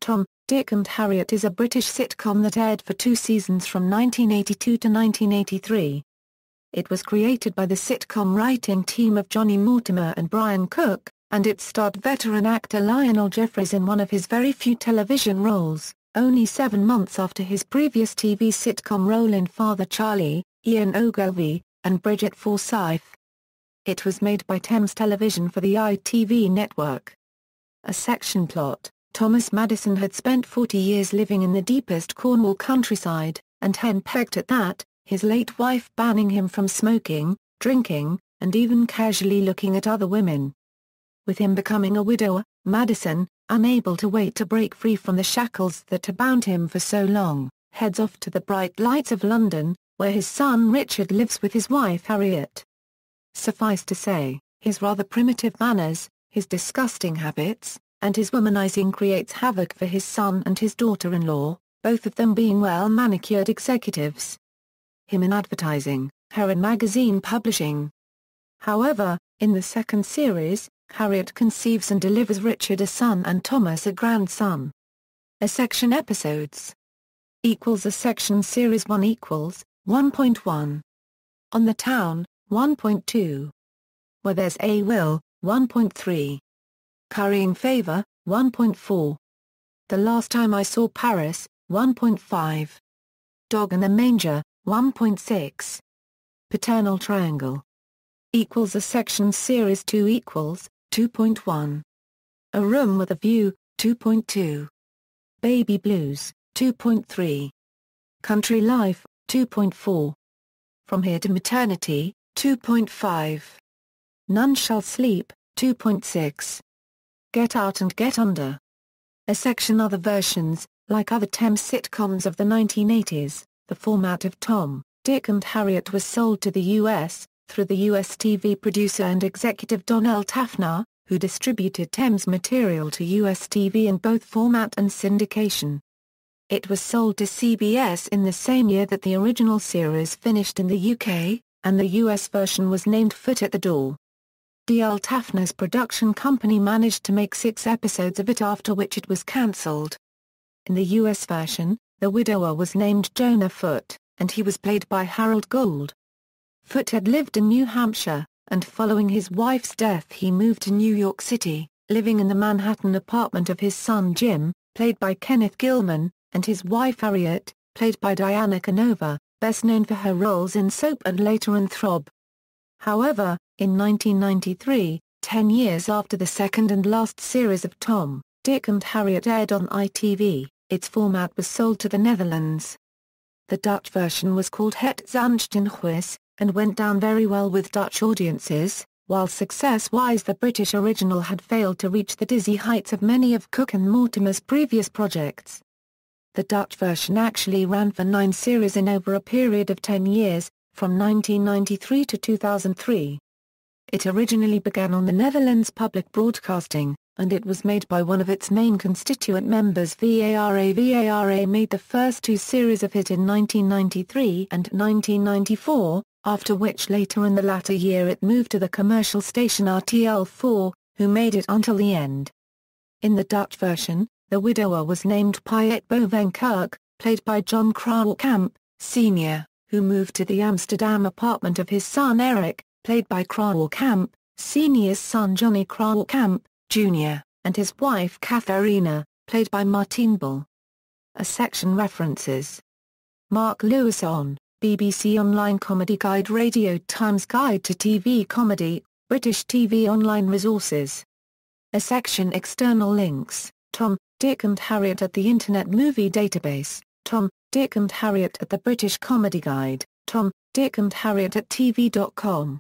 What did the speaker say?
Tom, Dick and Harriet is a British sitcom that aired for 2 seasons from 1982 to 1983. It was created by the sitcom writing team of Johnnie Mortimer and Brian Cooke, and it starred veteran actor Lionel Jeffries in one of his very few television roles, only 7 months after his previous TV sitcom role in Father Charlie, Ian Ogilvy, and Brigit Forsyth. It was made by Thames Television for the ITV network. A section plot: Thomas Madison had spent 40 years living in the deepest Cornwall countryside, and henpecked at that, his late wife banning him from smoking, drinking, and even casually looking at other women. With him becoming a widower, Madison, unable to wait to break free from the shackles that had bound him for so long, heads off to the bright lights of London, where his son Richard lives with his wife Harriet. Suffice to say, his rather primitive manners, his disgusting habits, and his womanizing creates havoc for his son and his daughter-in-law, both of them being well-manicured executives. Him in advertising, her in magazine publishing. However, in the second series, Harriet conceives and delivers Richard a son and Thomas a grandson. A section episodes equals a section series 1 equals 1.1. On the Town, 1.2. Where There's a Will, 1.3. Currying Favor, 1.4. The Last Time I Saw Paris, 1.5. Dog in the Manger, 1.6. Paternal Triangle equals a section series 2 equals 2.1. A Room with a View, 2.2. Baby Blues, 2.3. Country Life, 2.4. From Here to Maternity, 2.5. None Shall Sleep, 2.6. Get Out and Get Under. A section Other versions, like other Thames sitcoms of the 1980s, the format of Tom, Dick and Harriet was sold to the U.S., through the U.S. TV producer and executive Donald Tafner, who distributed Thames material to U.S. TV in both format and syndication. It was sold to CBS in the same year that the original series finished in the UK, and the US version was named Foot at the Door. D.L. Tafner's production company managed to make 6 episodes of it, after which it was cancelled. In the US version, the widower was named Jonah Foote, and he was played by Harold Gould. Foote had lived in New Hampshire, and following his wife's death he moved to New York City, living in the Manhattan apartment of his son Jim, played by Kenneth Gilman, and his wife Harriet, played by Diana Canova, best known for her roles in Soap and later in Throb. However, in 1993, 10 years after the second and last series of Tom, Dick and Harriet aired on ITV, its format was sold to the Netherlands. The Dutch version was called Het Zandsteenhuis, and went down very well with Dutch audiences, while success-wise the British original had failed to reach the dizzy heights of many of Cooke and Mortimer's previous projects. The Dutch version actually ran for 9 series in over a period of 10 years, from 1993 to 2003. It originally began on the Netherlands Public Broadcasting, and it was made by one of its main constituent members VARA. VARA made the first 2 series of it in 1993 and 1994, after which later in the latter year it moved to the commercial station RTL4, who made it until the end. In the Dutch version, the widower was named Piet Bovenkerk, played by John Kraalkamp, Sr., who moved to the Amsterdam apartment of his son Eric, played by Kraalkamp, Sr.'s son Johnnie Kraalkamp, Jr., and his wife Catharina, played by Martine Bull. A section references Mark Lewis on BBC Online Comedy Guide, Radio Times Guide to TV Comedy, British TV Online Resources. A section External links, Tom, Dick and Harriet at the Internet Movie Database, Tom, Dick and Harriet at the British Comedy Guide, Tom, Dick and Harriet at TV.com.